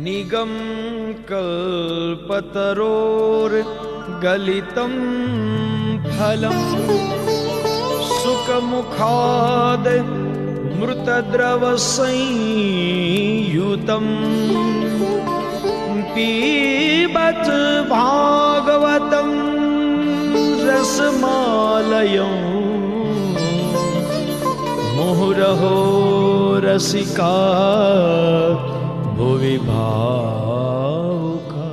निगम कल्पतरोर्गलितं फलं सुखमुखाद मृतद्रवसंयुतं पीबत भागवतं रसमालयं मुहुरहो रसिका भुवि भावुका।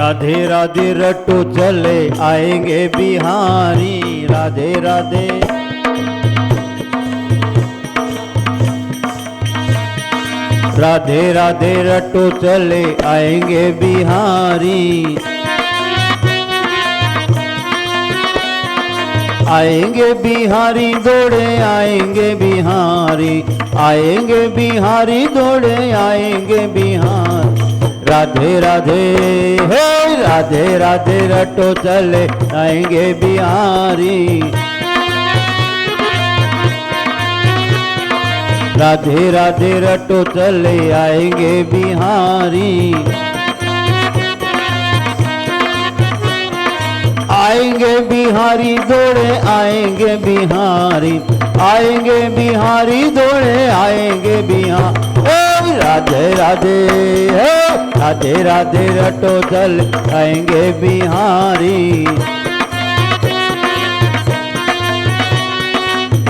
राधे राधे रटो चले आएंगे बिहारी, राधे राधे। राधे राधे रटो चले आएंगे बिहारी, आएंगे बिहारी दौड़े आएंगे बिहारी, आएंगे बिहारी दौड़े आएंगे बिहारी। राधे राधे हे राधे राधे रटो चले आएंगे बिहारी, राधे राधे रटो चले आएंगे बिहारी, आएंगे बिहारी दौड़े आएंगे बिहारी, आएंगे बिहारी दौड़े आएंगे बिहारी। राधे राधे हे राधे राधे रटो चल आएंगे बिहारी,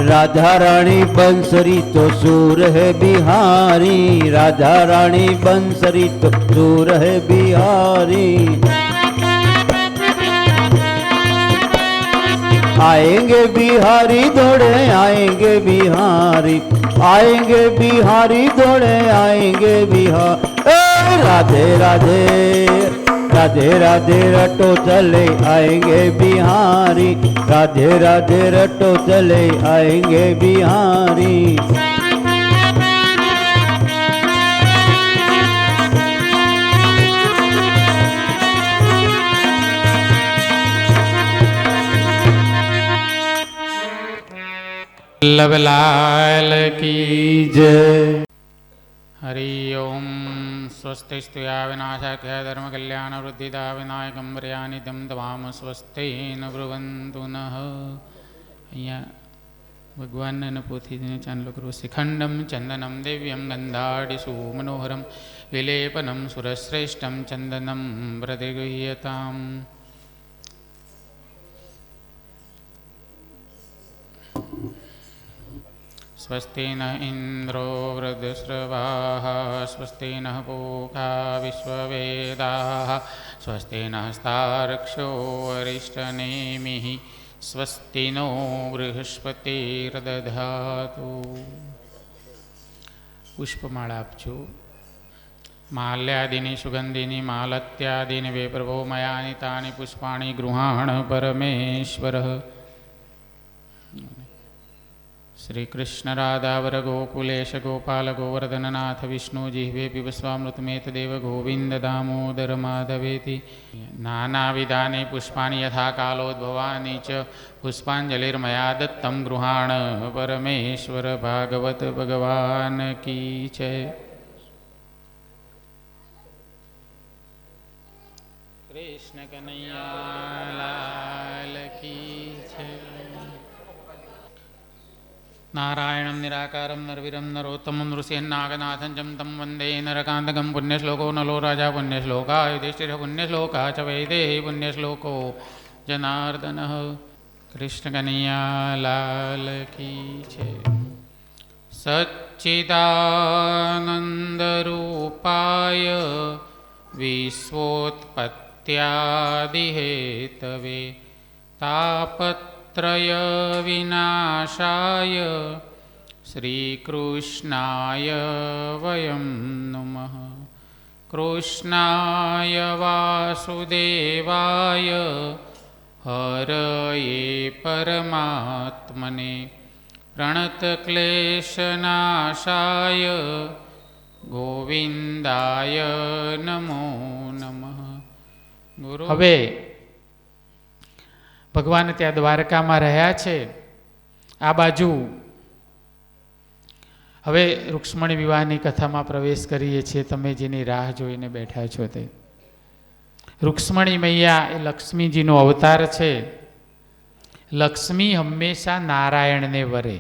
राधा रानी बंसरी तो सूर है बिहारी, राधा रानी बंसरी तो सूर है बिहारी। आएंगे बिहारी दौड़े आएंगे बिहारी, आएंगे बिहारी दौड़े आएंगे बिहारी। राधे राधे राधे राधे रटो चले आएंगे बिहारी, राधे राधे रटो चले आएंगे बिहारी। वल्लभ लाल की जय। हरि ओम। स्वस्तिस्तु या विनाशाख्य धर्म कल्याण वृद्धिदा विनायकं वरयानित्यं तमाम स्वस्ति न ब्रुवन्तु नः। અહીંયા ભગવાનના પોથીને ચાંદલો કરવો. શિખંડમ ચંદનમ દિવ્યમ ગંધાડિસુ મનોહરમ વિલેપનમ સુરશ્રેષ્ઠમ ચંદનમ પ્રતિગૃહ્યતામ. स्वस्ति न इंद्रो वृद्धश्रवाः, स्वस्ति नः पूषा विश्ववेदाः, स्वस्ति नः स्तार्क्ष्यो अरिष्टनेमिः, स्वस्ति नो बृहस्पतिर्दधातु. पुष्पमाळा आपजो. माल्यादीनि सुगंधिनी मालत्यादीनि वे प्रभो मयानि तानि पुष्पाणि गृहाण परमेश्वरः. श्री कृष्ण राधावर गोकुलेश गोपाल गोवर्धननाथ विष्णु जिह्वे पिबस्वामृतमेतदेव गोविंद दामोदर माधवेति. नानाविधानि पुष्पाणि यथा कालोद्भवानि च पुष्पांजलिर्मया दत्तं गृहाण परमेश्वर भागवत भगवान की जय. कृष्ण कन्हैया लाल की जय. नारायणं निराकारं नरवीरं नरोत्तमं नृसिंहनागनाथं चं तं वन्दे नरकान्तकं. पुण्यश्लोको नलो राजा पुण्यश्लोका युधिष्ठिरः पुण्यश्लोका च वैदेही पुण्यश्लोको जनार्दनः. कृष्ण कन्हैया लाल की जय. सच्चिदानन्दरूपाय विश्वोत्पत्त्यादिहेतवे तापत्रय विनाशाय श्रीकृष्णाय वयं नुमः. કૃષ્ણાય વાસુદેવાય હરયે પરમાત્મને પ્રણતક્લેશનાશાય ગોવિંદાય નમો નમઃ. ગુરુ હવે ભગવાન ત્યાં દ્વારકામાં રહ્યા છે. આ બાજુ હવે રૂક્ષ્મણી વિવાહની કથામાં પ્રવેશ કરીએ છીએ. તમે જેની રાહ જોઈને બેઠા છો તે રૂક્ષ્મણી મૈયા એ લક્ષ્મીજીનો અવતાર છે. લક્ષ્મી હંમેશા નારાયણને વરે.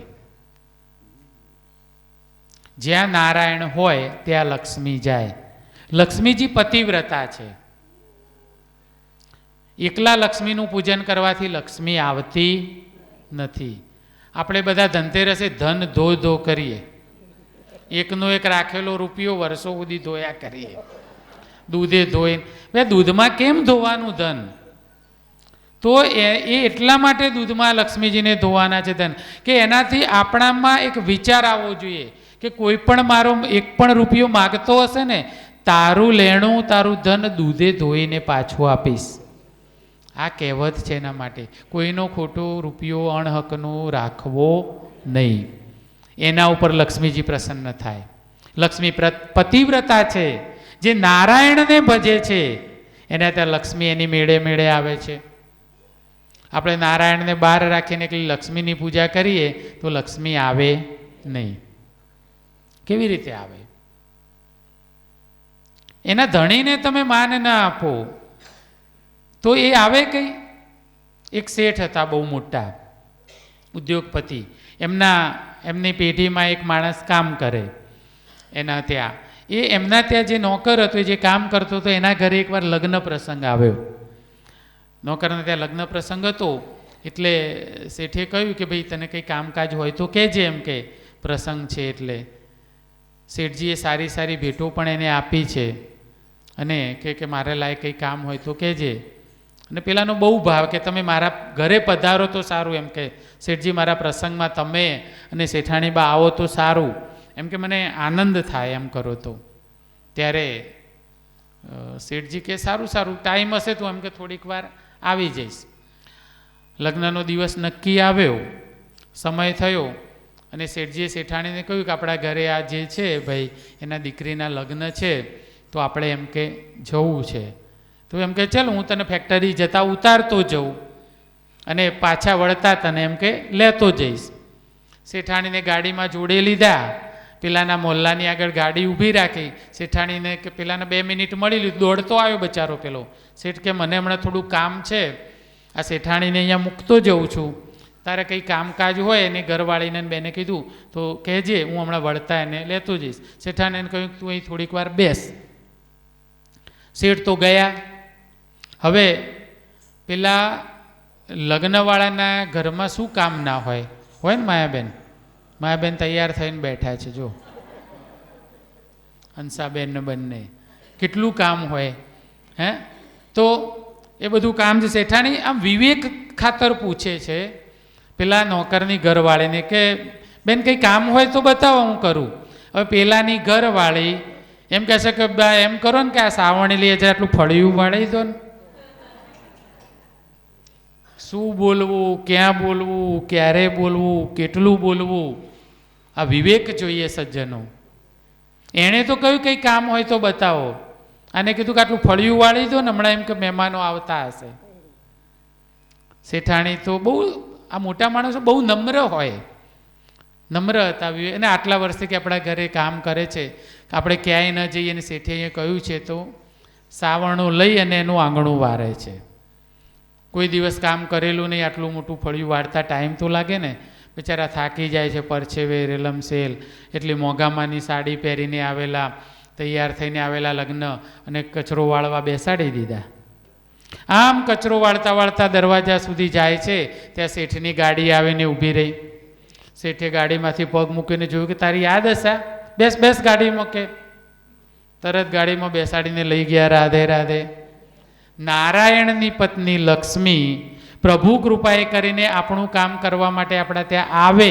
જ્યાં નારાયણ હોય ત્યાં લક્ષ્મી જાય. લક્ષ્મીજી પતિવ્રતા છે. એકલા લક્ષ્મીનું પૂજન કરવાથી લક્ષ્મી આવતી નથી. આપણે બધા ધનતેરસે ધન ધો ધો કરીએ. એકનો એક રાખેલો રૂપિયો વર્ષો સુધી ધોયા કરીએ. દૂધે ધોઈને બે દૂધમાં કેમ ધોવાનું ધન? તો એ એટલા માટે દૂધમાં લક્ષ્મીજીને ધોવાના છે ધન, કે એનાથી આપણામાં એક વિચાર આવવો જોઈએ કે કોઈ પણ મારો એક પણ રૂપિયો માગતો હશે ને, તારું લેણું તારું ધન દૂધે ધોઈને પાછું આપીશ. આ કહેવત છે એના માટે. કોઈનો ખોટો રૂપિયો અણહકનો રાખવો નહીં. એના ઉપર લક્ષ્મીજી પ્રસન્ન થાય. લક્ષ્મી પતિવ્રતા છે. જે નારાયણને ભજે છે એના ત્યાં લક્ષ્મી એની મેળે મેળે આવે છે. આપણે નારાયણને બહાર રાખીને એકલી લક્ષ્મીની પૂજા કરીએ તો લક્ષ્મી આવે નહીં. કેવી રીતે આવે? એના ધણીને તમે માન ના આપો તો એ આવે કઈ? એક શેઠ હતા બહુ મોટા ઉદ્યોગપતિ. એમની પેઢીમાં એક માણસ કામ કરે એના ત્યાં. એમના ત્યાં જે નોકર હતો જે કામ કરતો હતો એના ઘરે એકવાર લગ્ન પ્રસંગ આવ્યો. નોકરના ત્યાં લગ્ન પ્રસંગ હતો એટલે શેઠે કહ્યું કે ભાઈ તને કંઈ કામકાજ હોય તો કહેજે, એમ કે પ્રસંગ છે એટલે. શેઠજીએ સારી સારી ભેટો પણ એને આપી છે અને કે મારે લાયક કંઈ કામ હોય તો કહેજે. અને પેલાનો બહુ ભાવ કે તમે મારા ઘરે પધારો તો સારું, એમ કે શેઠજી મારા પ્રસંગમાં તમે અને શેઠાણી બા આવો તો સારું, એમ કે મને આનંદ થાય એમ કરો તો. ત્યારે શેઠજી કે સારું સારું, ટાઈમ હશે તો એમ કે થોડીક વાર આવી જઈશ. લગ્નનો દિવસ નક્કી આવ્યો, સમય થયો અને શેઠજીએ શેઠાણીને કહ્યું કે આપણા ઘરે આ જે છે ભાઈ એના દીકરીના લગ્ન છે તો આપણે એમ કે જવું છે. તો એમ કે ચાલ હું તને ફેક્ટરી જતા ઉતારતો જઉં અને પાછા વળતા તને એમ કે લેતો જઈશ. શેઠાણીને ગાડીમાં જોડે લીધા. પેલાના મોહલ્લાની આગળ ગાડી ઊભી રાખી. શેઠાણીને કે પેલાને 2 મિનિટ મળી લીધું. દોડતો આવ્યો બચારો પેલો. શેઠ કે મને હમણાં થોડું કામ છે, આ શેઠાણીને અહીંયા મૂકતો જઉં છું, તારે કંઈ કામકાજ હોય એને ઘરવાળીને બેને કીધું તો કહેજે, હું હમણાં વળતા એને લેતો જઈશ. શેઠાણીને કહ્યું તું અહીં થોડીક વાર બેસ. શેઠ તો ગયા. હવે પેલા લગ્નવાળાના ઘરમાં શું કામ ના હોય? હોય ને માયાબેન? માયાબેન તૈયાર થઈને બેઠા છે જો, હંસાબેનને બંને. કેટલું કામ હોય હે? તો એ બધું કામ છે. શેઠાણી આમ વિવેક ખાતર પૂછે છે પેલા નોકરની ઘરવાળીને કે બેન કંઈ કામ હોય તો બતાવો હું કરું. હવે પેલાની ઘરવાળી એમ કહેશે કે બા એમ કરો ને કે આ સાવણી લઈએ જરા આટલું ફળિયું વાળી દો ને. શું બોલવું, ક્યાં બોલવું, ક્યારે બોલવું, કેટલું બોલવું, આ વિવેક જોઈએ સજ્જનો. એણે તો કહ્યું કંઈ કામ હોય તો બતાવો. આને કીધું કે આટલું ફળિયું વાળી દો ને, હમણાં એમ કે મહેમાનો આવતા હશે. શેઠાણી તો બહુ, આ મોટા માણસો બહુ નમ્ર હોય, નમ્ર હતા. અને આટલા વર્ષથી કે આપણા ઘરે કામ કરે છે, આપણે ક્યાંય ન જઈએ અને શેઠે અહીંયા કહ્યું છે તો સાવરણું લઈ અને એનું આંગણું વારે છે. કોઈ દિવસ કામ કરેલું નહીં, આટલું મોટું ફળિયું વાળતા ટાઈમ તો લાગે ને. બિચારા થાકી જાય છે, પરછેવે રેલમસેલ. એટલી મોંઘામાંની સાડી પહેરીને આવેલા, તૈયાર થઈને આવેલા લગ્ન, અને કચરો વાળવા બેસાડી દીધા. આમ કચરો વાળતા વાળતા દરવાજા સુધી જાય છે ત્યાં શેઠની ગાડી આવીને ઊભી રહી. શેઠે ગાડીમાંથી પગ મૂકીને જોયું કે તારી યાદ હશે, બેસ બેસ ગાડીમાં. કે તરત ગાડીમાં બેસાડીને લઈ ગયા. રાધે રાધે. નારાયણની પત્ની લક્ષ્મી પ્રભુ કૃપાએ કરીને આપણું કામ કરવા માટે આપણા ત્યાં આવે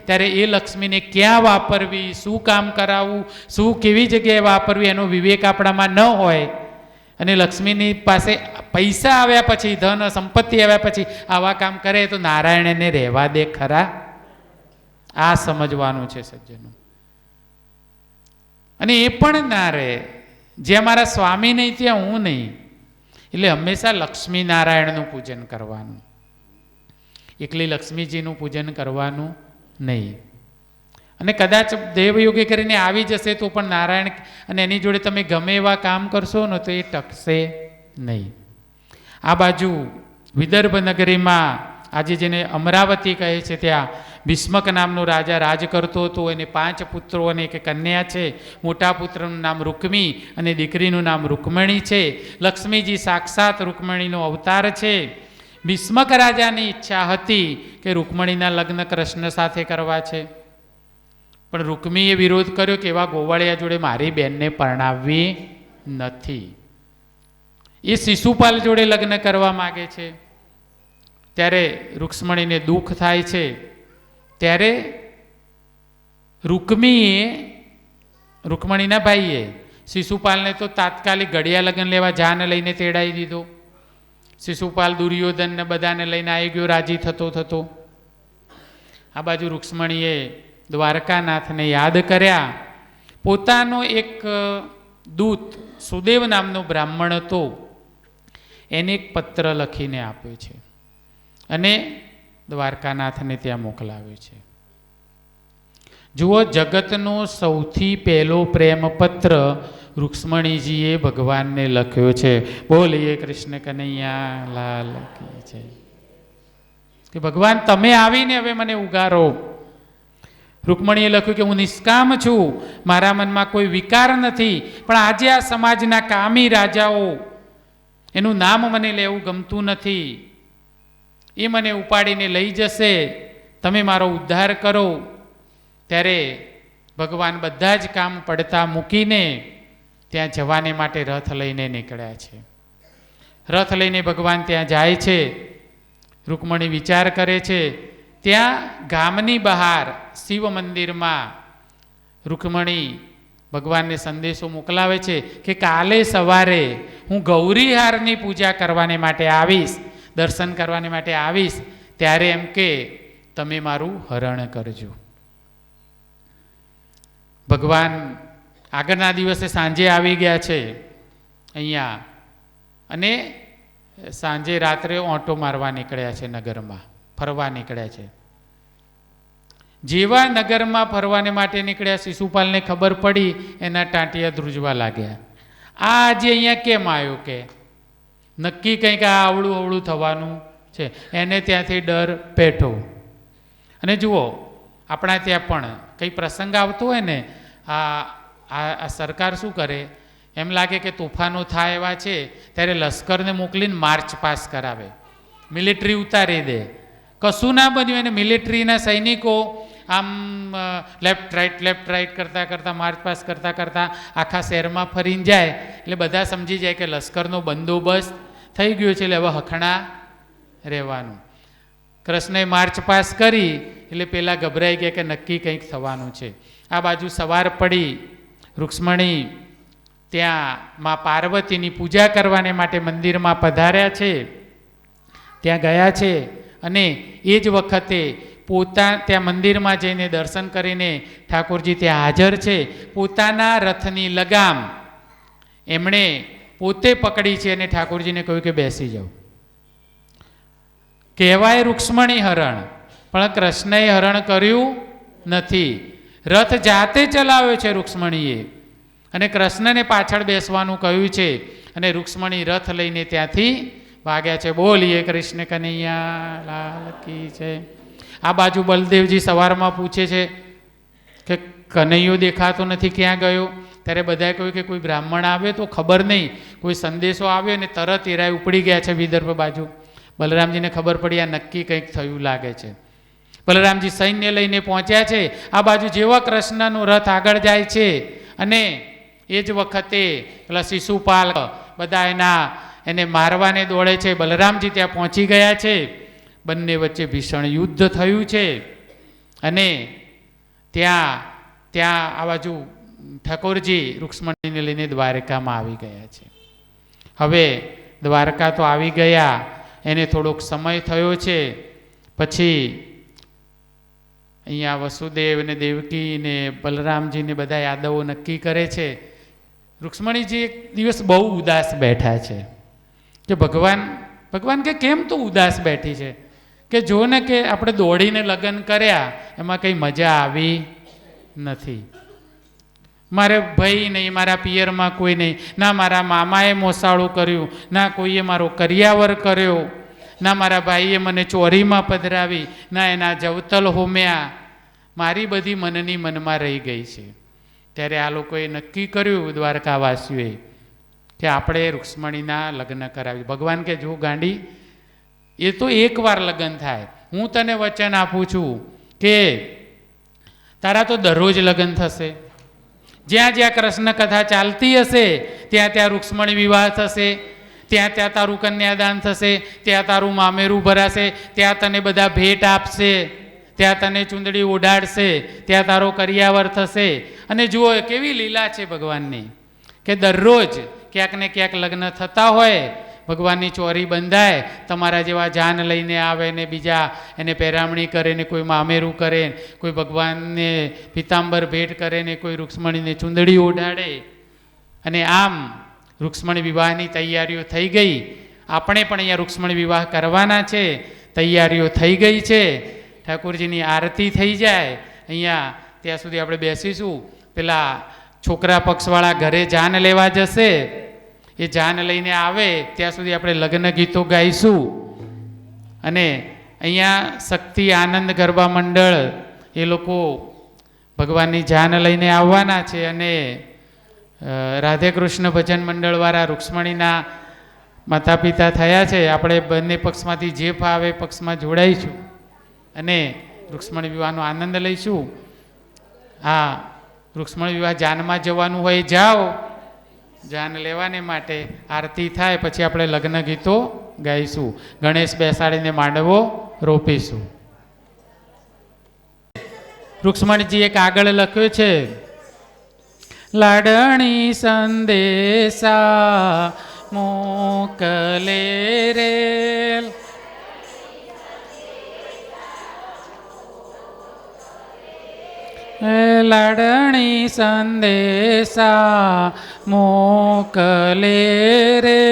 ત્યારે એ લક્ષ્મીને ક્યાં વાપરવી, શું કામ કરાવવું, શું કેવી જગ્યાએ વાપરવી એનો વિવેક આપણામાં ન હોય અને લક્ષ્મીની પાસે પૈસા આવ્યા પછી, ધન સંપત્તિ આવ્યા પછી આવા કામ કરે તો નારાયણ એને રહેવા દે ખરા? આ સમજવાનું છે સજ્જનો. અને એ પણ ના રહે જ્યાં મારા સ્વામી નહીં ત્યાં હું નહીં. એટલે હંમેશા લક્ષ્મી નારાયણનું પૂજન કરવાનું, એકલી લક્ષ્મીજીનું પૂજન કરવાનું નહીં. અને કદાચ દેવયોગે કરીને આવી જશે તો પણ નારાયણ અને એની જોડે તમે ગમે એવા કામ કરશો ને તો એ ટકશે નહીં. આ બાજુ વિદર્ભ નગરીમાં આજે જેને અમરાવતી કહે છે ત્યાં ભીષ્મક નામનો રાજા રાજ કરતો હતો. એને 5 પુત્રો અને 1 કન્યા છે. મોટા પુત્રનું નામ રૂકમી અને દીકરીનું નામ રૂકમણી છે. લક્ષ્મીજી સાક્ષાત રૂકમણીનો અવતાર છે. ભીષ્મક રાજાની ઈચ્છા હતી કે રૂકમણીના લગ્ન કૃષ્ણ સાથે કરવા છે, પણ રૂકમીએ વિરોધ કર્યો કે એવા ગોવાળિયા જોડે મારી બેનને પરણાવવી નથી. એ શિશુપાલ જોડે લગ્ન કરવા માગે છે. ત્યારે રૂક્ષ્મણીને દુઃખ થાય છે. ત્યારે રૂકમણીના ભાઈએ શિશુપાલને તો તાત્કાલિક ઘડિયા લગ્ન લેવા જાન લઈને તેડાવી દીધો. શિશુપાલ દુર્યોધનને બધાને લઈને આવી ગયો રાજી થતો. આ બાજુ રૂક્ષ્મણીએ દ્વારકાનાથને યાદ કર્યા. પોતાનો એક દૂત સુદેવ નામનો બ્રાહ્મણ હતો, એને એક પત્ર લખીને આપ્યો છે અને દ્વારકાનાથને ત્યાં મોકલાવ્યો છે. જુઓ, જગતનો સૌથી પહેલો પ્રેમ પત્ર રૂક્ષ્મણીજીએ ભગવાનને લખ્યો છે. બોલીએ કૃષ્ણ કનૈયા લાલ કી જય. કે ભગવાન તમે આવીને હવે મને ઉગારો. રૂકમણીએ લખ્યું કે હું નિષ્કામ છું, મારા મનમાં કોઈ વિકાર નથી, પણ આજે આ સમાજના કામી રાજાઓ, એનું નામ મને લેવું ગમતું નથી, એ મને ઉપાડીને લઈ જશે, તમે મારો ઉદ્ધાર કરો. ત્યારે ભગવાન બધા જ કામ પડતા મૂકીને ત્યાં જવાને માટે રથ લઈને નીકળ્યા છે. રથ લઈને ભગવાન ત્યાં જાય છે. રૂકમણી વિચાર કરે છે. ત્યાં ગામની બહાર શિવ મંદિરમાં રૂકમણી ભગવાનને સંદેશો મોકલાવે છે કે કાલે સવારે હું ગૌરીહારની પૂજા કરવાને માટે આવીશ, દર્શન કરવાને માટે આવીશ, ત્યારે એમ કે તમે મારું હરણ કરજો. ભગવાન આગળના દિવસે સાંજે આવી ગયા છે અહીંયા, અને સાંજે રાત્રે ઓંટો મારવા નીકળ્યા છે, નગરમાં ફરવા નીકળ્યા છે. જેવા નગરમાં ફરવાને માટે નીકળ્યા, શિશુપાલને ખબર પડી, એના ટાંટિયા ધ્રુજવા લાગ્યા. આ આજે અહીંયા કેમ આવ્યો? કે નક્કી કંઈક આ અવળું થવાનું છે. એને ત્યાંથી ડર પેઠો. અને જુઓ, આપણા ત્યાં પણ કંઈ પ્રસંગ આવતો હોય ને, આ સરકાર શું કરે, એમ લાગે કે તોફાનો થાય એવા છે ત્યારે લશ્કરને મોકલીને માર્ચ પાસ કરાવે, મિલિટરી ઉતારી દે. કશું ના બન્યું, એને મિલિટરીના સૈનિકો આમ લેફ્ટ રાઈટ કરતાં માર્ચ પાસ કરતાં આખા શહેરમાં ફરીને જાય એટલે બધા સમજી જાય કે લશ્કરનો બંદોબસ્ત થઈ ગયો છે, એટલે હવે હખણા રહેવાનું. કૃષ્ણએ માર્ચ પાસ કરી એટલે પેલા ગભરાઈ ગયા કે નક્કી કંઈક થવાનું છે. આ બાજુ સવાર પડી, રૂક્ષ્મણી ત્યાં માં પાર્વતીની પૂજા કરવાને માટે મંદિરમાં પધાર્યા છે. ત્યાં ગયા છે અને એ જ વખતે ત્યાં મંદિરમાં જઈને દર્શન કરીને ઠાકોરજી ત્યાં હાજર છે. પોતાના રથની લગામ એમણે પોતે પકડી છે અને ઠાકોરજીને કહ્યું કે બેસી જાઓ. કહેવાય રૂક્ષ્મણી હરણ, પણ કૃષ્ણએ હરણ કર્યું નથી. રથ જાતે ચલાવ્યો છે રૂક્ષ્મણીએ, અને કૃષ્ણને પાછળ બેસવાનું કહ્યું છે, અને રૂક્ષ્મણી રથ લઈને ત્યાંથી ભાગ્યા છે. બોલીએ કૃષ્ણ કનૈયા લાલ કી છે. આ બાજુ બલદેવજી સવારમાં પૂછે છે કે કનૈયો દેખાતો નથી, ક્યાં ગયો? ત્યારે બધાએ કહ્યું કે કોઈ બ્રાહ્મણ આવે તો ખબર નહીં, કોઈ સંદેશો આવ્યો ને તરત એરાય ઉપડી ગયા છે વિદર્ભ બાજુ. બલરામજીને ખબર પડી આ નક્કી કંઈક થયું લાગે છે. બલરામજી સૈન્ય લઈને પહોંચ્યા છે. આ બાજુ જેવા કૃષ્ણનો રથ આગળ જાય છે, અને એ જ વખતે પેલા શિશુપાલ બધા એને મારવાને દોડે છે. બલરામજી ત્યાં પહોંચી ગયા છે. બંને વચ્ચે ભીષણ યુદ્ધ થયું છે અને ત્યાં આ બાજુ ઠાકોરજી રૂક્ષ્મણીને લઈને દ્વારકામાં આવી ગયા છે. હવે દ્વારકા તો આવી ગયા, એને થોડોક સમય થયો છે. પછી અહીંયા વસુદેવ ને દેવકી ને બલરામજી ને બધા યાદવો નક્કી કરે છે. રૂક્ષ્મણીજી એક દિવસ બહુ ઉદાસ બેઠા છે કે ભગવાન કે કેમ તું ઉદાસ બેઠી છે? કે જો ને કે આપણે દોડીને લગ્ન કર્યા એમાં કંઈ મજા આવી નથી. મારે ભાઈ નહીં, મારા પિયરમાં કોઈ નહીં, ના મારા મામાએ મોસાળું કર્યું, ના કોઈએ મારો કરિયાવર કર્યો, ના મારા ભાઈએ મને ચોરીમાં પધરાવી, ના એના જવતલ હોમ્યા. મારી બધી મનની મનમાં રહી ગઈ છે. ત્યારે આ લોકોએ નક્કી કર્યું દ્વારકાવાસીઓએ કે આપણે રૂક્ષ્મણીના લગ્ન કરાવી. ભગવાન કે જો ગાંડી, એ તો એકવાર લગ્ન થાય. હું તને વચન આપું છું કે તારા તો દરરોજ લગ્ન થશે. જ્યાં જ્યાં કૃષ્ણ કથા ચાલતી હશે ત્યાં ત્યાં રૂક્ષ્મણી વિવાહ થશે, ત્યાં ત્યાં તારું કન્યાદાન થશે, ત્યાં તારું મામેરું ભરાશે, ત્યાં તને બધા ભેટ આપશે, ત્યાં તને ચૂંદડી ઓઢાડશે, ત્યાં તારો કરિયાવર થશે. અને જુઓ કેવી લીલા છે ભગવાનની કે દરરોજ ક્યાંક ને ક્યાંક લગ્ન થતા હોય, ભગવાનની ચોરી બંધાય, તમારા જેવા જાન લઈને આવે ને બીજા એને પહેરામણી કરે ને કોઈ મામેરું કરે, કોઈ ભગવાનને પિતાંબર ભેટ કરે ને કોઈ રૂક્ષ્મણીને ચૂંદડી ઓઢાડે. અને આમ રૂક્ષ્મણી વિવાહની તૈયારીઓ થઈ ગઈ. આપણે પણ અહીંયા રૂક્ષ્મણી વિવાહ કરવાના છે, તૈયારીઓ થઈ ગઈ છે. ઠાકોરજીની આરતી થઈ જાય અહીંયા ત્યાં સુધી આપણે બેસીશું. પેલા છોકરા પક્ષવાળા ઘરે જાન લેવા જશે, એ જાન લઈને આવે ત્યાં સુધી આપણે લગ્ન ગીતો ગાઈશું. અને અહીંયા શક્તિ આનંદ ગરબા મંડળ એ લોકો ભગવાનની જાન લઈને આવવાના છે. અને રાધે કૃષ્ણ ભજન મંડળવાળા રૂક્ષ્મણીના માતા પિતા થયા છે. આપણે બંને પક્ષમાંથી જે ફાવે પક્ષમાં જોડાઈશું અને રૂક્ષ્મણી વિવાહનો આનંદ લઈશું. હા, રૂક્ષ્મણી વિવાહ જાનમાં જવાનું હોય જાઓ, જાન લેવાને માટે આરતી થાય પછી આપણે લગ્ન ગીતો ગાઈશું. ગણેશ બેસાડીને માંડવો રોપીશું. રૂક્ષ્મણીજી એક આગળ લખ્યું છે, લાડણી સંદેશા મોકલે રે, લાડણી સંદેશા મોકલે રે,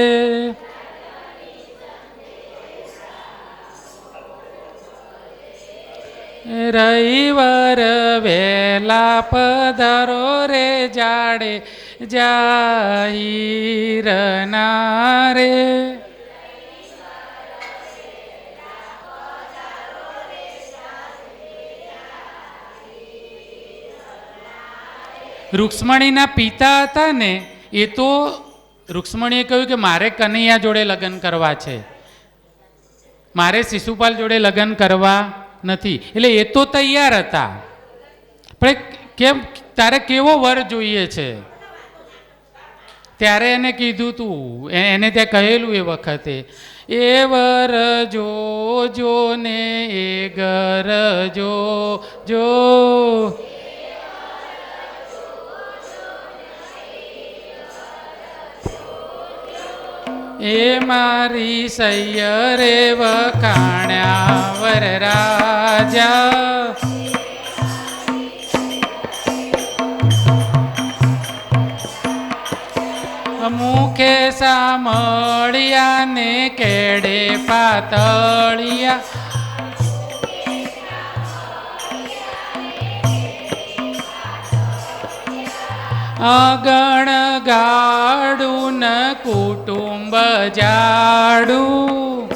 રવિવાર વેલા પધારો રે જાડે જાહીર ના રે. રૂક્ષ્મણીના પિતા હતા ને એ તો રૂક્ષ્મણીએ કહ્યું કે મારે કનૈયા જોડે લગ્ન કરવા છે, મારે શિશુપાલ જોડે લગ્ન કરવા નથી. એટલે એ તો તૈયાર હતા, પણ કેમ તારે કેવો વર જોઈએ છે ત્યારે એને કીધું તું, એને ત્યાં કહેલું એ વખતે, એ વર જો ને એ ઘર જો એ મારી સૈયરે વખાણ્યા વર રાજા, મુખે સામળિયા ને કેડે પાતળિયા, અગણ ગાડું ન કુટુંબ જાડું,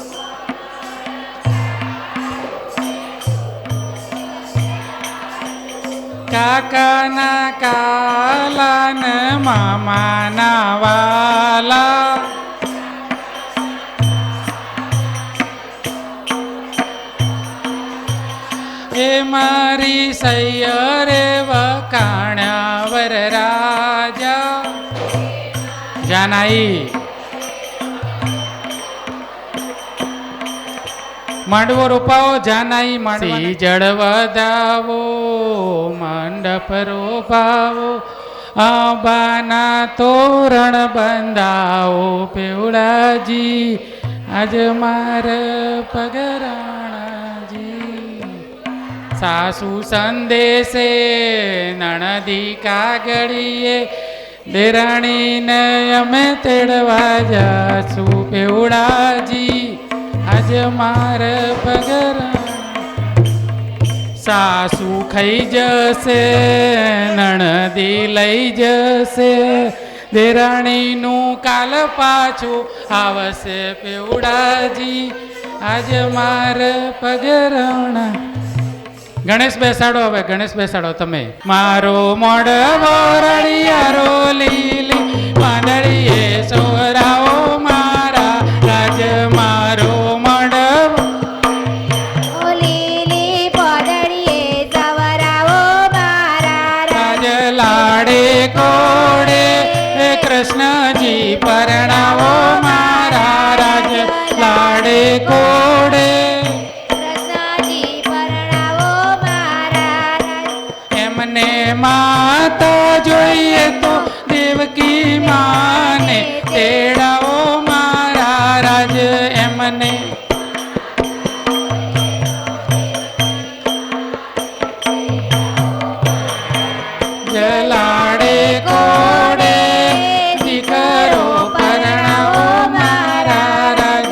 કાકાના કાલા ન મામાના વાલા, એ મારી સૈયરે વખાણ્યા વર રાજા. જાનાઈ માંડવો રોપાવો જાનાઈ માંડવી જળ વધાવો મંડપ રોપાવો આંબાના તોરણ બંધાવો પેવડાજી આજ માર પગરાણાજી સાસુ સંદેશે નણદી કાગળીએ દેરાણીને અમે તેડવા જાશું પેવડાજી આજ માર પગરા સાસુ ખાઈ જશે નણદી લઈ જશે દેરાણીનું કાલ પાછું આવશે પેવડાજી આજ માર પગરણા. ગણેશ બેસાડો, હવે ગણેશ બેસાડો તમે. મારો મોઢવો રળિયારો લીલી માંડળીએ સોરાઓ મારા રાજ મારો મોઢવો લીલી પોદળીએ સવરાવો મારા રાજ લાડે કોડે કૃષ્ણજી પરણાવો મારા રાજ લાડે કોડે કૃષ્ણજી પરણાવો મારા એમને માતા જોઈએ તો દેવકી માને તેડાવો મારા રાજ એમને જલાડે કોડે દીકરો પરણાવો મારા રાજ.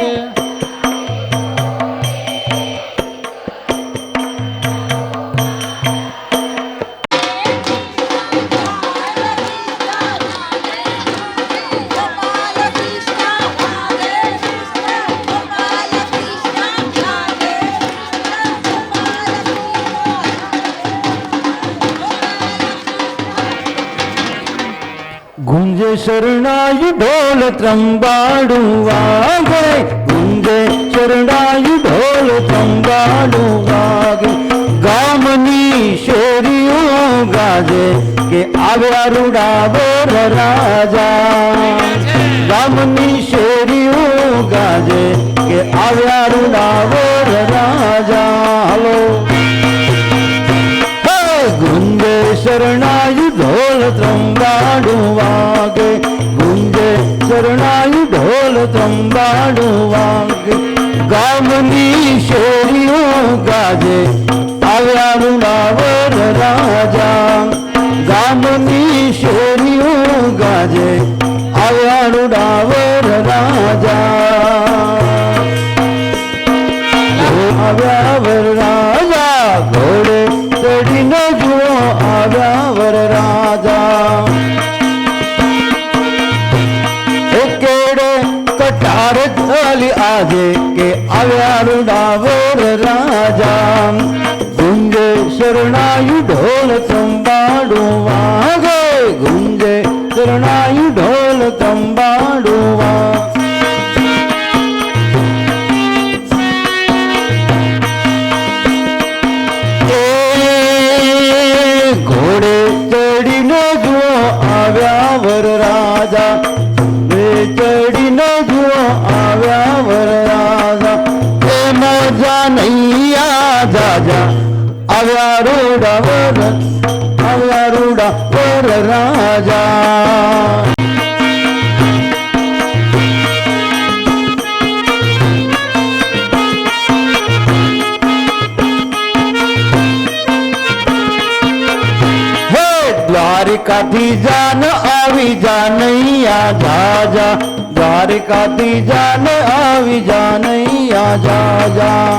ગુંજે શરણાયુ ઢોલ ત્રંબાડું વાગે, ગુંજે શરણાયુ ઢોલ ત્રંબાડું વાગે, ગામની શેરીઓ ગાજે કે આવ્યા રૂડાવર રાજા. ગામની શેરીઓ ગાજે કે આવ્યા રૂડાવર રાજા. હલો ગુંજે શરણાયુ ઢોલ ત્રંબાડું વાગે, ગુંજે શરણાયુ ઢોલ ત્રંબાડું વાગે, ગામની શેરીઓ ગાજે આવ્યા રૂડાવર રાજા. ગામની શેરીઓ ગાજે આવ્યા રૂડાવર રાજા. આવ્યા વર રાજા ઘોડે ચડીને જુઓ આવ્યા વર રાજા. કેડે કટાર ચાલી આજે કે આવ્યા રૂડાવર રાજા. ગુંજે શરણાયુ ઢોલ ત્રંબાડું વાગે, ગુંજે શરણાયુ ઢોલ ત્રંબાડું વાગે. ઘોડે ચડીને જુઓ આવ્યા વર રાજા, ચડીને જુઓ આવ્યા વર રાજા. એ મજા નૈયા જાજા આવ્યા રૂડા વર, આવ્યા રૂડા વર રાજા. દ્વારિકાથી જાન આવી જાનૈયા જાજા, દ્વારિકાથી જાન આવી જાનૈયા જાજા.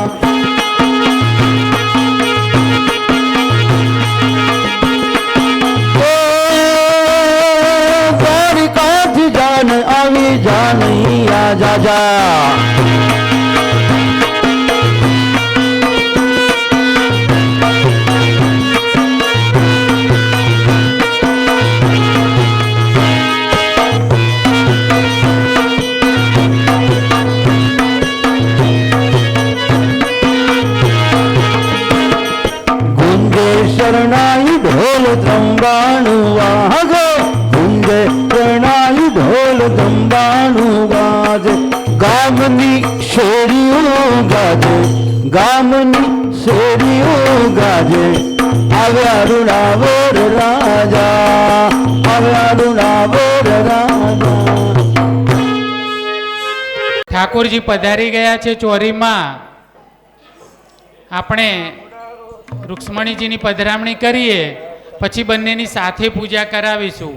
દ્વારિકાથી જાન આવી જાનૈયા જાજા. શરણાયુ ઢોલ ત્રંબાણું વાગે, ગુંજે શરણાયુ ઢોલ ત્રંબાણું વાગે, ગામની શેરીઓ ગાજે ગામની શેરીઓ ગાજે આવ્યા રૂડાવર રાજા, આવ્યા રૂડાવર રાજા. ઠાકોરજી પધારી ગયા છે ચોરીમાં. આપણે રૂક્ષ્મણીજીની પધરામણી કરીએ, પછી બંનેની સાથે પૂજા કરાવીશું.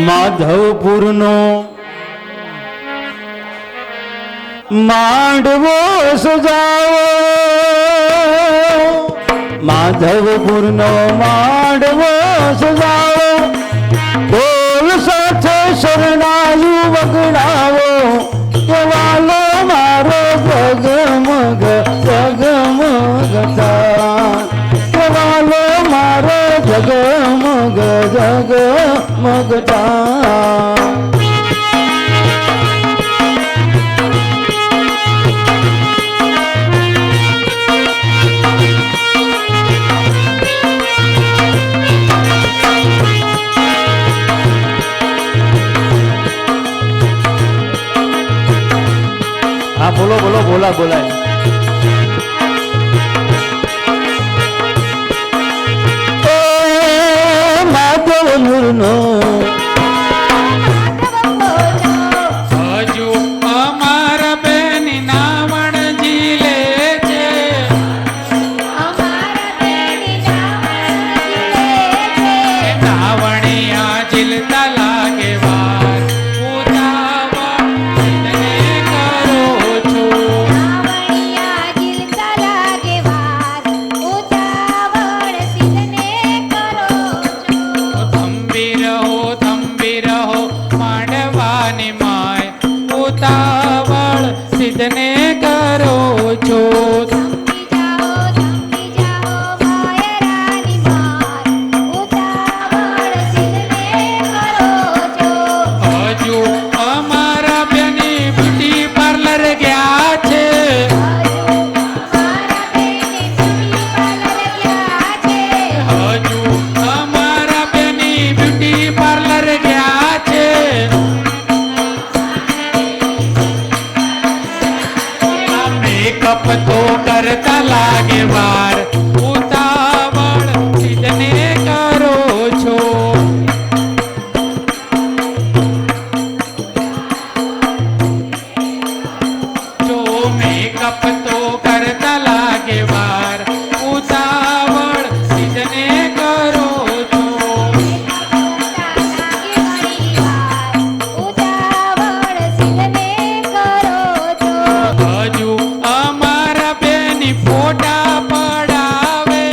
માધવપુરનો માંડવો સજાવો, માધવપુરનો માંડવો સજાવો, ઢોલ સાથે શરણાયું વગડાવો, કેવાલો મારો જગમગ જગમગ થાય, કેવાલો મારો જગમગ જગમગ થાય. હા બોલો બોલો બોલા બોલાય. માધવપુરનો હજુ અમારા બેન નાવણ ઝીલે છે, નાવણિયા ઝીલતા લાગે વાર, ઉતાવળ સિદ્ધને કરો છો. થંભી રહો માંડવાની માય, ઉતાવળ સિદ્ધને કરો છો. હજુ અમારા બેની બ્યુટી પાર્લર ગયા છે, હજુ અમારા બેની બ્યુટી પાર્લર ગયા છે. મેકઅપ તો કરતા લાગે વાર, ઉતાવળ સિદ્ધને કરો છો. જો મેકઅપ તો કરતા લાગે વાર, ઉતાવળ સિદ્ધને કરો છો. હજુ અમારા બેની ફોટા પડાવે,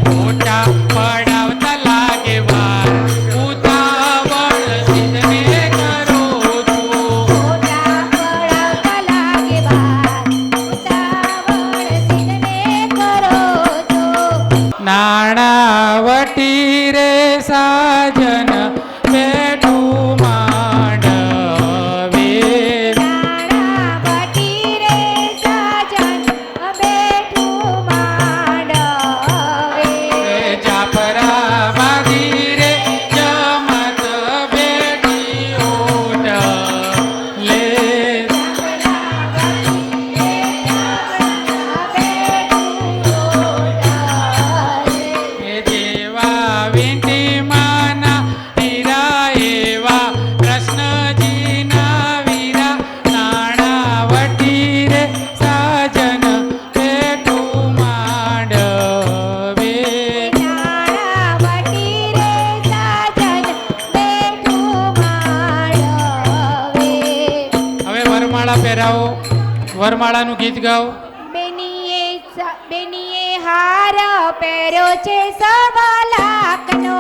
ફોટા પડાવતા લાગે વાર, ઉતાવળ સિદ્ધને કરો છો. નાણાવટી રે સાજન બેઠું માંડવે, વરમાળાનું ગીત ગાઓ. બેનીએ હાર પહેર્યો છે 1.25 લાખનો.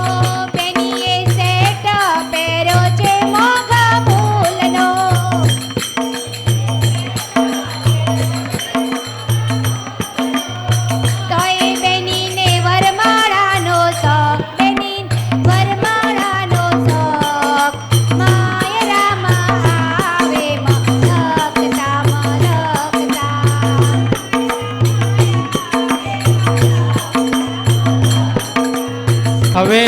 ઓ બેનીએ સેટ પહેર્યો છે મોંઘા ફૂલનો. તોય બેનીને વરમાળાનો શોખ, બેની વરમાળાનો શોખ. માય રામા આવે મલકતા મલકતા. હવે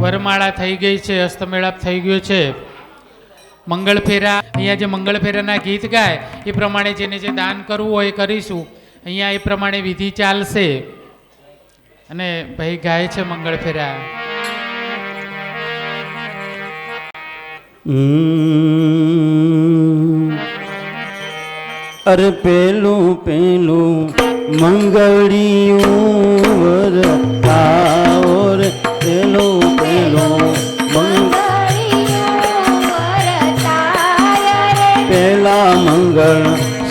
વરમાળા થઈ ગઈ છે, હસ્તમેળાપ થઈ ગયો છે. મંગળ ફેરા, અહીંયા જે મંગળ ફેરાના ગીત ગાય એ પ્રમાણે જેને જે દાન કરવું હોય એ કરીશું. અહીંયા એ પ્રમાણે વિધિ ચાલશે અને ભાઈ ગાય છે મંગળ ફેરા. અરે પેલું પેલું મંગળિયું વરતાવો રે, પેલું પેલું પેલા મંગળ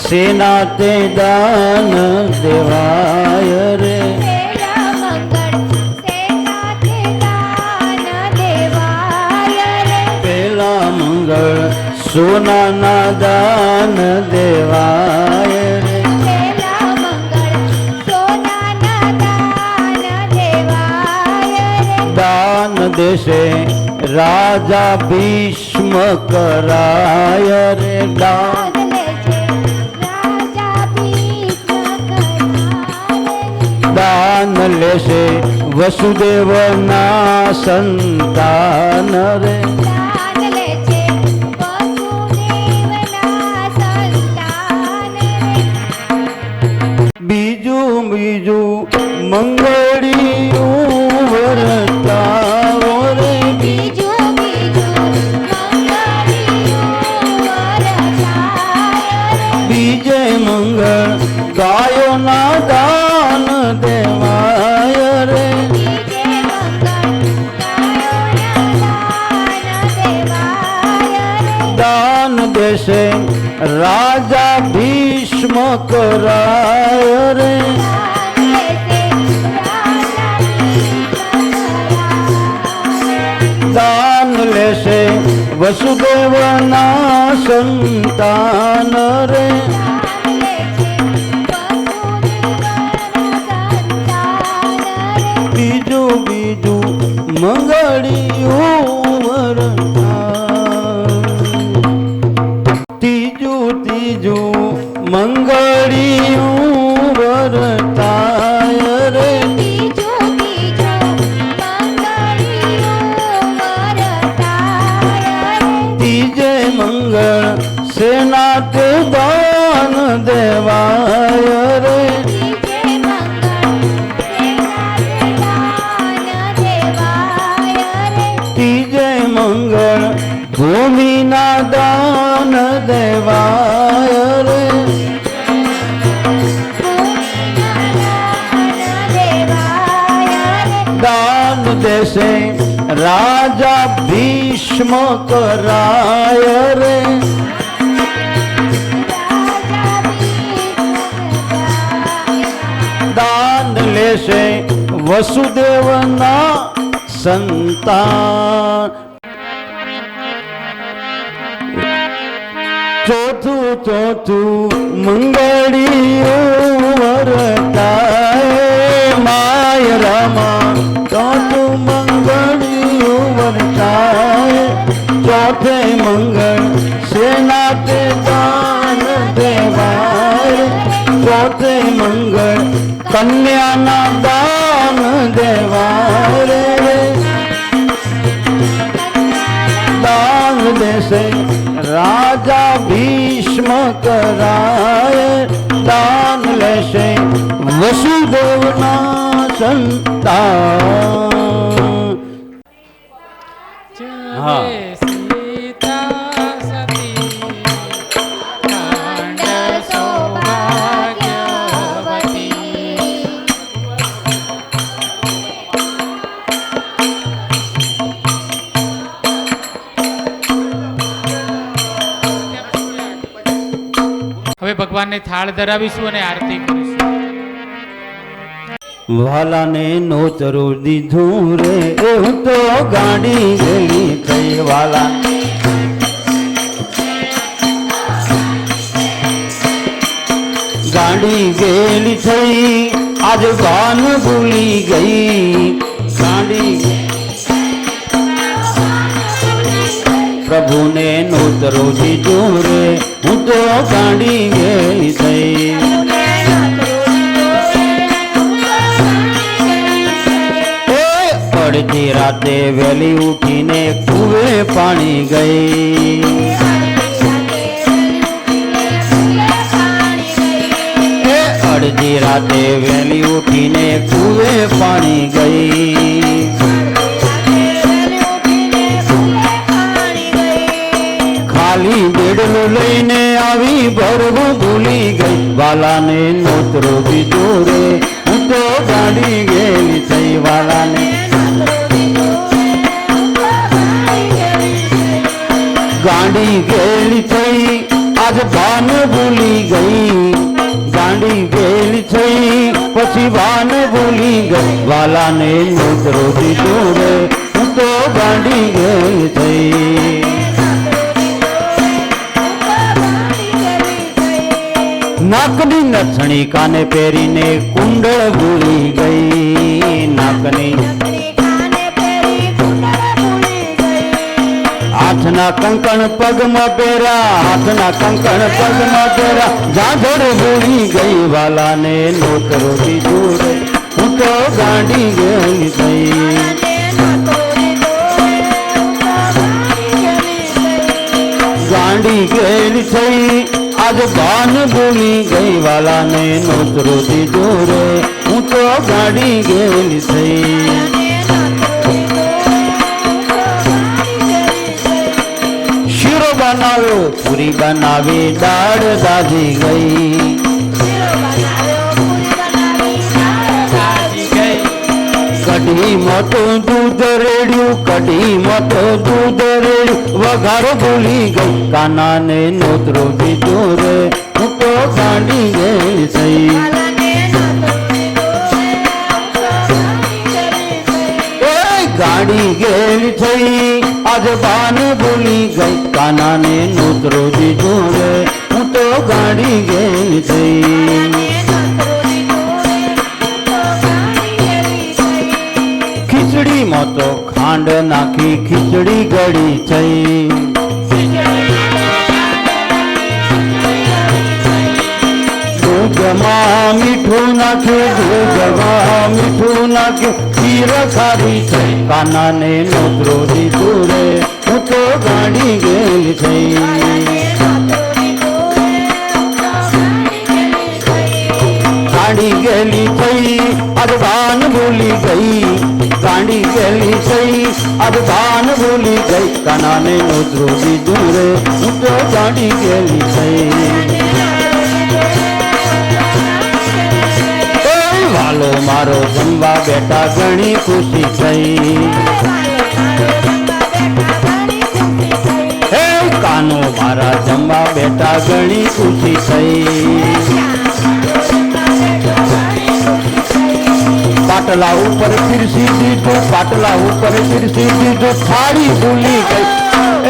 સેના તે દાન દેવાય રે. પેલા મંગળ સોનાના દાન દેવાય રે. દાન દેશે રાજા ભીષ્મ કરાય રે. દાન લેશે વસુદેવના સંતાન રે. બીજું બીજું મંગળિયું વરતાવો રે. બીજે મંગળ ગાયોના દાન દેવાય રે. દાન દેશે રાજા ભીષ્મ કરાય રે. દાન લેશે વસુદેવના સંતાન રે. બીજું બીજું મંગળિયું વરતાય. ત્રીજું ત્રીજું મંગળિયું વરતાય રે. ત્રીજે મંગળ સેના તે દાન દેવાય રે. ત્રીજે મંગળ ભૂમિના દાન દેવાય રે. દાન દેશે રાજા ભીષ્મ કરાય રે. દાન લેશે વસુદેવના સંતાન. ચોથું ચોથું મંગળિયું વરતાય. માય રામા ચોથું મંગળિયું વરતાય. ચોથે મંગળ સેના તે દાન દેવાય. ચોથે મંગળ કન્યાના દાન દેવાય રે. દાન દેશે રાજા ભીષ્મ કરાય. દાન લેશે વસુદેવના સંતાન. હા. ભગવાનને થાળ ધરાવીશું અને આરતી કરીશું. વાલાને નોતરું દીધું રે એવું તો ગાડી ગઈ થઈ વાલા ગાડી ગેલી થઈ આજ ભાન ભૂલી ગઈ ગાડી પ્રભુને નોતરું દીધું રે હું તો ગાડી ગેલી થઈ અડધી રાતે વહેલી ઉઠીને કુવે પાણી ગઈ અડધી રાતે વહેલી ઉઠીને કુવે પાણી ગઈ ખાલી બેડલું લઈને આવી ભરવું ભૂલી ગઈ વાલાને નોતરો દીધો રે હું તો ગાડી ગયેલી થઈ વાલાને ગાડી ગયેલી થઈ આજ ભાન ભૂલી ગઈ ગાડી ગયેલી થઈ પછી ભાન ભૂલી ગઈ વાલાને નોતરો દીધો રે હું તો ગાડી ગયેલી થઈ નાકની નથણી કાને પહેરીને કુંડળ ભૂલી ગઈ નાકની હાથના કંકણ પગમાં પહેર્યા હાથના કંકણ પગમાં પહેર્યા ઝાઝડ ભૂલી ગઈ વાલાને નોતરો દીધો રે હું તો ગાડી ગયેલી થઈ ગાડી ગયેલી થઈ આજ ભાન ભૂલી ગઈ વાલાને નોતરો દીધો રે હું તો ગાડી ગયેલી થઈ શીરો બનાવ્યો પૂરી બનાવી દાળ દાજી ગઈ કઢી મોટું દૂધ રેડ્યું કઢી મોટું દૂધ રેડ્યું વઘાર ભૂલી ગઈ કાનાને નોતરો દીધો રે હું તો ગાડી ગઈ થઈ ગાડી ગયેલી થઈ આજ ભાન ભૂલી ગઈ કાનાને નોતરો દીધો રે હું તો ગાડી ગયેલી થઈ ખીચડીમાં તો ખાંડ નાખી ખીચડી ગળી થઈ દૂધમાં મીઠું નાખ્યું દૂધમાં મીઠું નાખ્યું ખીર ખારી થઈ કાનાને નોતરો દીધો રે હું તો ગાડી ગયેલી થઈ ગાડી ગયેલી થઈ આજ ભાન ભૂલી ગઈ ગાડી ગયેલી થઈ આજ ભાન ભૂલી ગઈ કાનાને નોતરો દીધો રે હું તો ગાડી ગયેલી થઈ વાલો મારો જમવા બેઠા ઘણી ખુશી થઈ હે કાનો મારા જમવા બેઠા ઘણી ખુશી થઈ પાટલા ઉપર પીરસી દીધું પાટલા ઉપર પીરસી દીધું થાળી ભૂલી ગઈ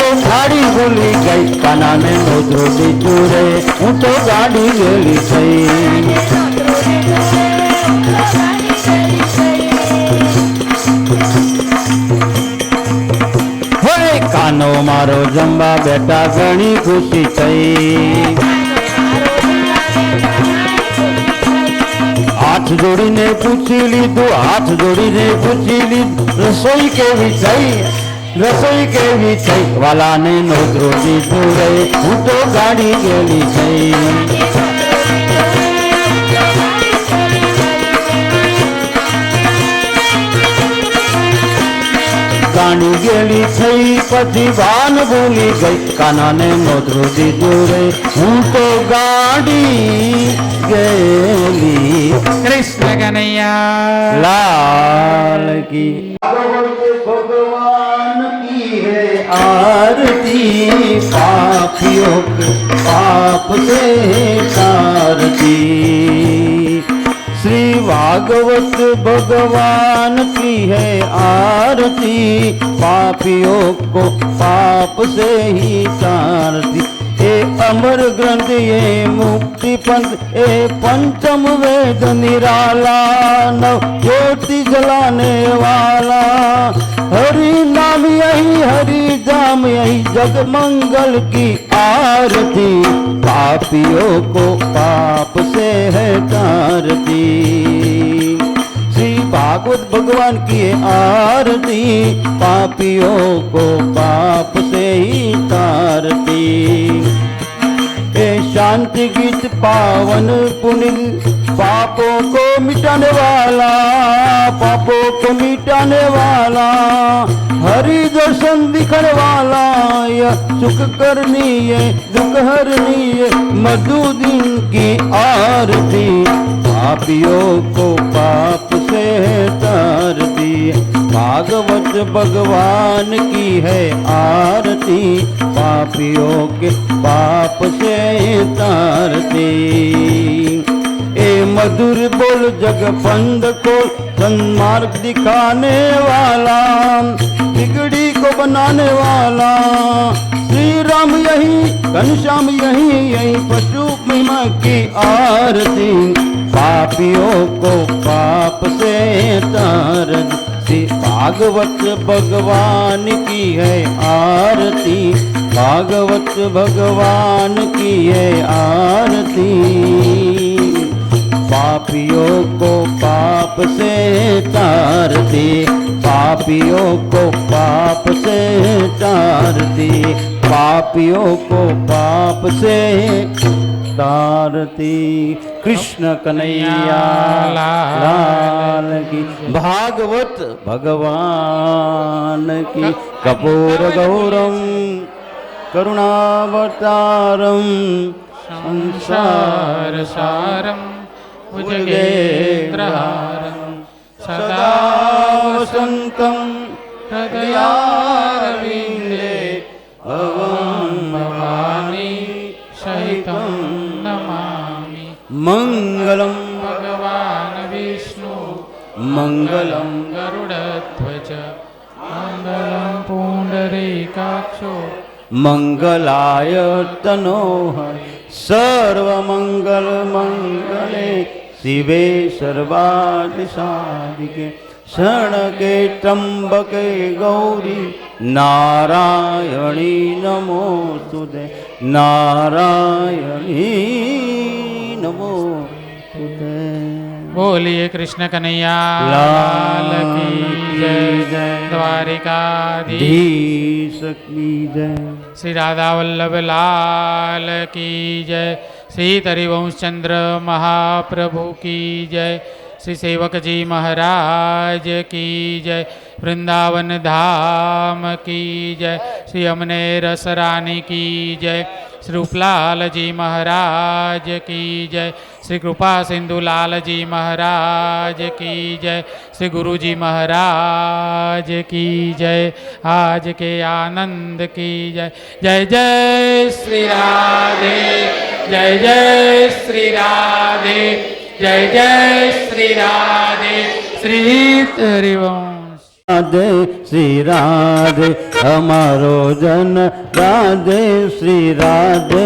એ થાળી ભૂલી ગઈ કાનાને નોતરો દીધો રે હું તો ગાડી ગયેલી થઈ કાનો મારો જમવા બેઠા ઘણી ખુશી થઈ હાથ જોડીને પૂછી લીધું હાથ જોડીને પૂછી લીધું રસોઈ કેવી થઈ રસોઈ કેવી થઈ વાલાને નોતરો દીધો રે હું તો ગાડી ગયેલી થઈ ગાંડી ગેલી થઈ પછી ભાન ભૂલી ગઈ કાનાને નોતરું દીધું રે હું તો ગાંડી ગેલી કૃષ્ણ કનૈયા लाल की भगवान की है आरती पापियों के पाप से तारती श्री भागवत भगवान की है आरती पापियों को पाप से ही तारती ए अमर ग्रंथ ये मुक्ति पंथ ए पंचम वेद निराला नव ज्योति जलाने वाला हरि नाम यही हरि धाम यही जग मंगल की आरती पापियों को पाप से है तारती श्री भागवत भगवान की है आरती पापियों को पाप से ही तारती ए शांति गीत पावन पुनित पापों को मिटाने वाला पापों को मिटाने वाला हरि दर्शन दिखने वाला यह सुख करनी है दुख हरनी है मधु दिन की आरती पापियों को पाप से तारती भागवत भगवान की है आरती पापियों के पाप से तारती ए मधुर बोल जग पंद को सन्मार्ग दिखाने वाला बिगड़ी को बनाने वाला श्री राम यही घनश्याम यही पशु महिमा की आरती पापियों को पाप से तारती भागवत भगवान की है आरती भागवत भगवान की है आरती पापियों को पाप से तारती पापियों को पाप से तारती पापियों को पाप से तारती कृष्ण कन्हैया लाल की भागवत भगवान की कपूर गौरम करुणावतारम संसार सारम भुजगेन्द्रहारं सदा वसन्तं हृदयारविन्दे भवं भवानी सहितं नमामि मंगलम भगवान् विष्णु मंगलम गरुडध्वज मङ्गलं पुण्डरीकाक्षो मंगलाय तनोहर सर्वमंगल मंगले शिवे सर्वादिसाधिके शरणके त्र्यंबके गौरी नारायणी नमोस्तुते नारायणी नमोस्तुते बोलिए कृष्ण कन्हैया लाल की जय द्वारिकाधीश की जय श्री राधा वल्लभ लाल की जय श्री तरिवंशचंद्र महाप्रभु की जय श्री सेवक जी महाराज की जय वृंदावन धाम की जय श्री अमने रस रानी की जय श्री रूपलाल जी महाराज की जय श्री कृपा सिंधु लाल जी महाराज की जय श्री गुरु जी महाराज की जय आज के आनंद की जय जय जय श्री राधे जय जय श्री राधे जय जय श्री राधे श्री हरिवंश राधे श्री राधे हमारो जन राधे श्री राधे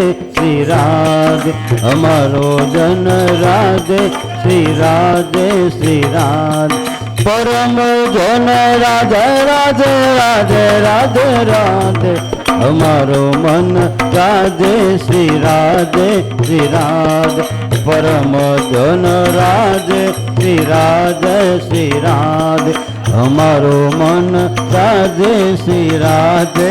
हमारो जन राधे श्री राधे परम जन राधे राधे राधे राधे राधे हमारो मन राधे श्री राधे परम जन राधे श्री राधे हमारो मन राधे श्री राधे